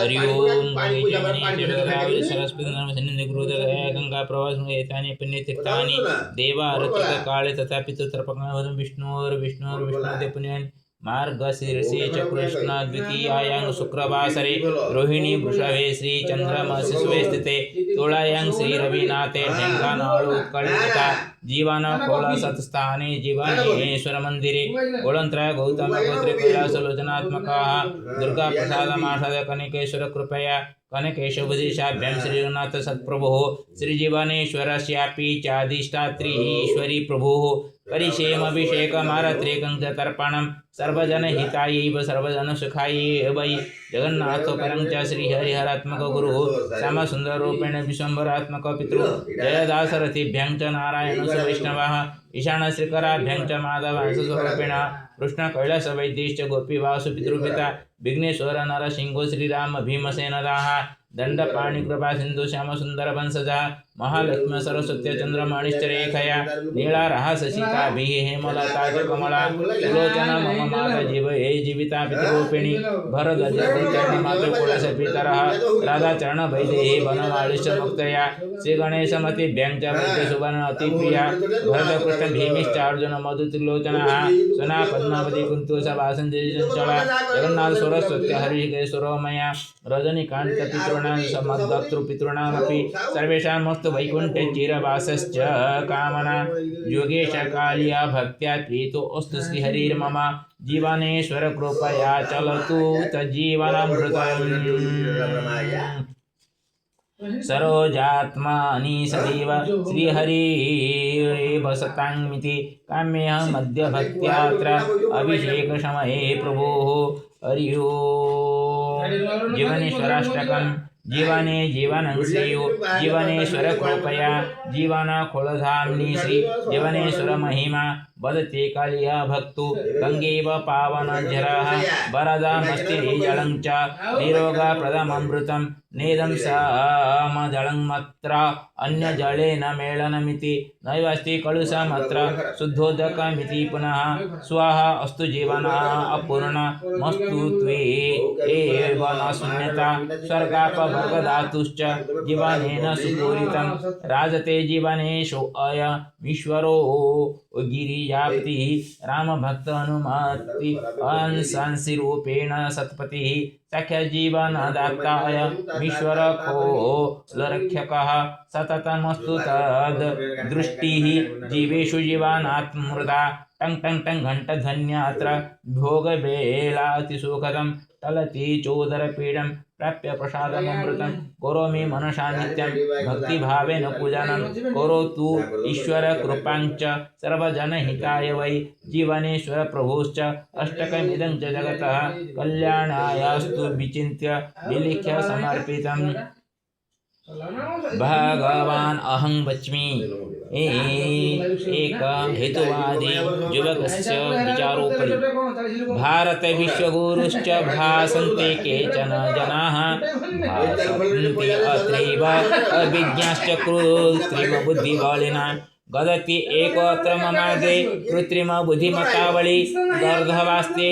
हरि ओम गंगे सरस्वती नर्मदे सन्निधि गंगा प्रवास एतानि पुण्यतीर्थानि देवारतिक काले तथा पितृतर्पणं विष्णुर्विष्णुमध्ये पुण्यानि मार्गशीर्षे च कृष्ण द्वितीयायां शुक्रवासरे रोहिणी वृषभे श्री चंद्रमासि शुभे स्थिते तुलायां श्री रविनाथे ढेंकानाळु उत्कले तथा जीवन खोल सत्स्थाने जीवनेश्वर मंदिरे गोलंत्र गौतम गोत्रे कैलास लोचनात्मकाः दुर्गा प्रसाद माषाद कनकेश्वर कृपया कनकेशवदेशाभ्यां श्रीनाथ सत्प्रभुः श्रीजीवनेश्वरस्यापि चाधिष्ठात्री ईश्वरी प्रभुः करिष्येमभिषेकमारत्रेकं च तर्पणं सर्वजनहितायैव सर्वजनसुखायै वै जगन्नाथ परं च श्रीहरिहरात्मक गुरुः श्यामसुन्दररूपेण विश्वम्भरात्मक पितृ जयदासरथिभ्यां च नारायणस्य वैष्णवः ईशानश्रीकराभ्यां च माधवांशस्वरूपेण कृष्ण कैलासवैद्यश्च गोपीवासु पितृपिता विघ्नेश्वर नरसिंहो श्रीराम भीमसेनदाः दंडपाणि कृपा सिंधु श्याम सुंदर वंशजा महालक्ष्मी सरस्वती चंद्रमणिश्चरेखया नीलारहास सीताभिः हेमलता च कमला सुलोचना मम माता जीव हे जीविता पितृरूपिणी भरद्वाज मातृकुलसपितरः राधाचरण वैदेही वनमालिश्च मुक्तया श्रीगणेशमतिभ्यां च वैद्यसुवर्ण अतिप्रिया भरतकृष्ण भीमिश्चार्जुन मधुत्रिलोचनः सुना पद्मावती कुन्तु सवासन्ति चञ्चला जगन्नाथ सरस्वती हरिकेशरोमया रजनीकान्त पितॄणां समद्भक्तृपितॄणामपि सर्वेषामस्तु वैकुण्ठे चिरवासश्च कामना योगेश कालिया भक्त्या प्रीतोऽस्तु श्रीहरिर्मम जीवनेश्वर कृपया चलतु तज्जीवनामृतम् सरोजात्मानि सदैव श्रीहरिरेव सताङ्मिति काम्यः मध्यभक्त्यात्र अभिषेकसमये प्रभोः हरि ओम् जीवनेश्वराष्टकम् जीवने जीवनं श्रेयो जीवनेश्वर कृपया जीवन खोलधाम्नि श्री जीवनेश्वर महिमा वदते कालिया भक्तु गंगेव पावनजरः वरदमस्ति जलं च निरोगप्रदममृतं नेदं समजलमत्र अन्यजलेन मेलनमिति नैवस्ति कलुषमत्र शुद्धोदकमिति पुनः स्वाहा अस्तु जीवनः अपूर्णमस्तु त्वे एव न शून्यता स्वर्गापवर्गधातुश्च जीवनेन सुपूरितं राजते जीवनेषु अयमीश्वरो गिरिजापति रामभक्त हनुमति अंशांशिरूपेण सत्पतिः सख्य जीवनदाताय ईश्वर खोलरक्षकः सततमस्तु तद् दृष्टिः जीवेषु जीवनात्मृता टंग टंग टंग घंटध्वन्यात्र भोगवेलातिसुखदं टलति चोदरपीडं प्राप्य प्रसादममृतं करोमि मनसा नित्यं भक्तिभावेन पूजनं करोतु ईश्वर कृपाञ्च सर्वजनहिताय वै जीवनेश्वर प्रभुश्च अष्टकमिदं च जगतः कल्याणायास्तु विचिन्त्य विलिख्य समर्पितम् भगवान अहं वच्मि एक हेतुवादी युवकस्य विचारोपरि भारत विश्वगुरुश्च भासन्ते केचन जनाः भासन्ते अत्रैव अभिज्ञाश्च कृत्रिमबुद्धिबलिना गदति एकोऽत्र ममार्गे कृत्रिमबुद्धिमत्तावळि गर्धवास्ते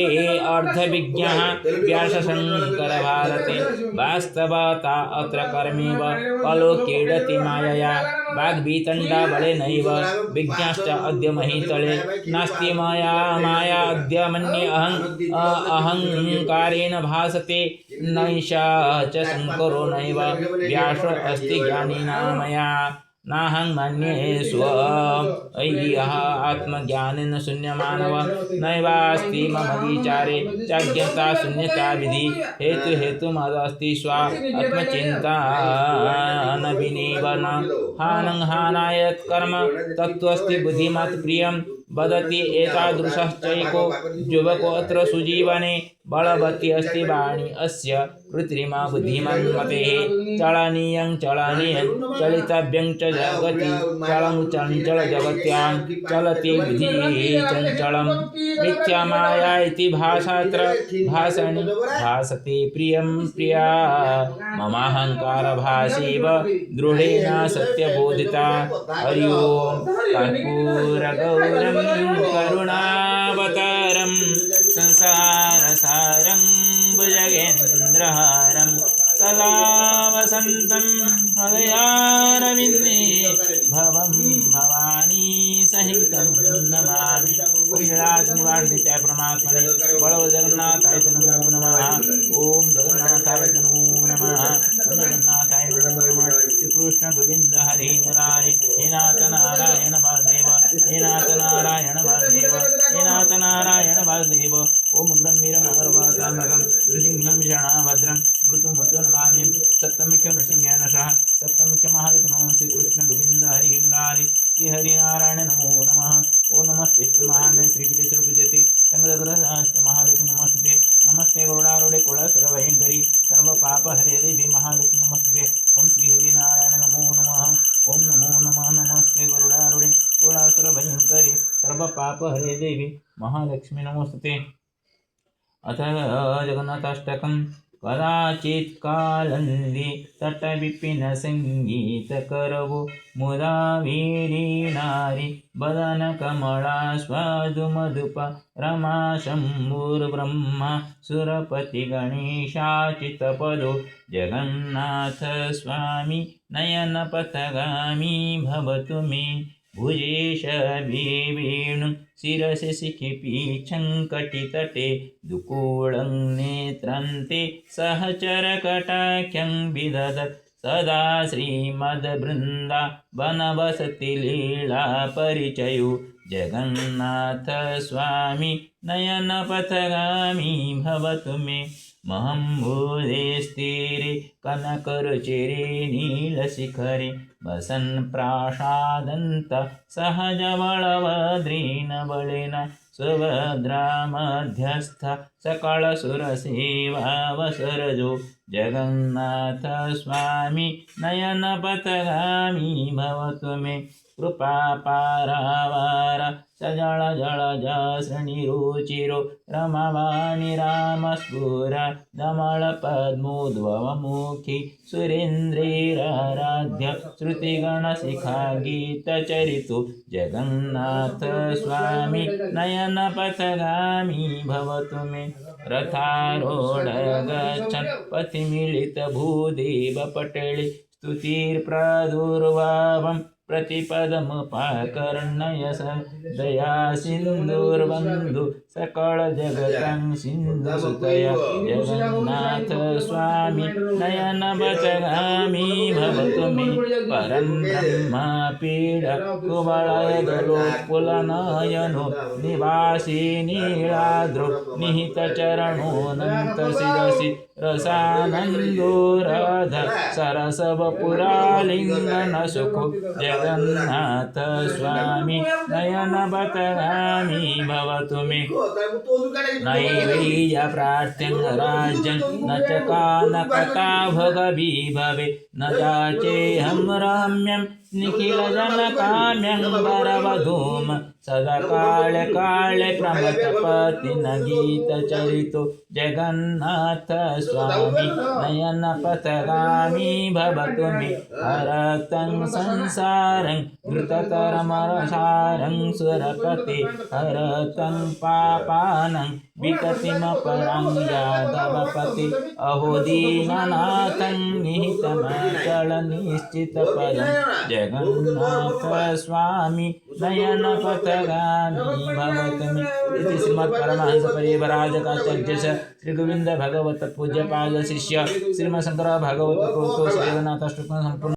अर्धविज्ञः व्यासशङ्कर भारते वास्तवता अत्र कर्मेव कलो क्रीडति मायया वाग्वितण्डा बलेनैव विज्ञाश्च अद्य महीतले नास्ति माया अद्य मन्ये अहङ्कारेण भासते नैषा च शङ्करो नैव व्यासो अस्ति ज्ञानिना मया नाहं मन्ये स्वयः आत्मज्ञानेन शून्यमानव नैवास्ति मम विचारे चाज्ञता शून्यता विधि हेतुमदस्ति स्व आत्मचिन्तानविनेव न हानं हानाय कर्म तत्त्वस्ति बुद्धिमत् प्रियं वदति एतादृशश्चैको युवकोऽत्र सुजीवने बलवती अस्ति वाणी अस्य कृत्रिमा बुद्धिमन्मतेः चलनीयं चलितव्यं च जगति चलं चञ्चल जगत्यां चलति विधिः चञ्चलं मिथ्या माया इति भाषात्र भाषणि भासते प्रियं प्रिया ममाहङ्कार भासेव दृढेन सत्यबोधिता हरि ओं कर्पूरगौरं करुणावतारं संसारसारं भुजगेन्द्रहारं सदा वसन्तं हृदयारविन्दे भवं भवानी सहितं नमामि। ओम लीलानिवारणाय परमात्मने बलव जगन्नाथाय नमो नमः। ओम जगन्नाथाय नमो नमः। ओम जगन्नाथाय नमो नमः। श्री कृष्ण गोविंद हरि मुरारी हे नाथ नारायण वासुदेव हे नाथ नारायण वासुदेव हे नाथ नारायण वासुदेव। ओम ब्रह्मीरम अगरवातामगम नृसिंहं शरणभद्रं मृत्युमृत्यो नमामि। सप्तमुख्य नृसिंहेन सह सप्तमुख्य महादेव नमः। श्री कृष्ण गोविंद हरि मुरारी श्री हरि नारायण नमो नमः। ओम नमस्ते महामे श्रीपीठे पूज्यते संगदग्रहस्ते महालक्ष्मी नमस्ते। नमस्ते गरुडारूढे कुलासुर भयंकरी सर्व पाप हरे देवी महालक्ष्मी नमस्ते। ओम श्री हरि नारायण नमो नमः। ओम नमो नमः। नमस्ते गरुडारूढे कुलासुर भयंकरी सर्व पाप हरे देवी महालक्ष्मी नमस्ते। अथ जगन्नाथाष्टकम् कदाचित् कालन्दी तटविपिन संगीत करवो मुदा वीरीनारी बदन कमला स्वादु मधुप रमा शंभुर्ब्रह्मा सुरपति गणेशाचित पदो जगन्नाथ स्वामी नयन पथगामी भवतु मे। भुजेश वेणु शिरसि शिखिपीठं कटितटे दुकूलं नेत्रान्ते सहचरकटाख्यं विदधत् सदा श्रीमद्वृन्दावनवसति लीला परिचयो जगन्नाथ स्वामी नयनपथगामी भवतु मे। महम्बुधेस्थिरे कनकरुचिरे नीलशिखरे वसन् प्रासादन्त सहजबलवद्रेण बलेन सुभद्रा मध्यस्थ सकलसुरसेवावसरजो जगन्नाथ स्वामी नयनपथगामी भवतु मे। कृपापारावार सजल जलज श्रेणिरुचिरो रमवाणि रामस्फुर दमल पद्मोद्भवमुखी सुरेन्द्रैराराध्य श्रुतिगणशिखा गीतचरितो जगन्नाथ स्वामी नयनपथगामी भवतु मे। रथारूढ गच्छन् पथिमिलितभूदेवपटले स्तुतिर्प्रादुर्भावम् प्रतिपदमुपाकर्णय दया सिन्धुर्बन्धु सकल जगतं सिन्धुसुतय जगन्नाथ स्वामी नयनपथगामी भवतु मे। परं ब्रह्म पीड कुवलय गलोत्कुलनयनो निवासी नीलाद्रो निहितचरणोऽनन्तशिरसि रसानन्दो राध सरसवपुरालिङ्गन सुखो जगन्नाथ स्वामी नयनपथगामी भवतु मे। नैवेद्य प्रार्थ्यं राज्यं न च कानकता भगविभवे न चाचेऽहं रम्यं निखिलजनकाम्यं वरवधूम सदा काले काले प्रमथपति न गीतचरितो जगन्नाथ स्वामी नयनपथगामी भवतु मे। हरतं संसारं घृततरमरसारं सुरपते हरतं पापानं विकतिमपरं यादवपति अहो दीननाथं निहितमचलनिश्चितपदं जगन्नाथ स्वामी नयनपथगामी भवतु मे। इति श्रीमत्परमहंस परिव्राजकाचार्य श्री गोविंद भगवत पूज्यपाद शिष्य श्रीमत् शंकर भागवत प्रोक्तो श्री जगन्नाथाष्टकं संपूर्ण।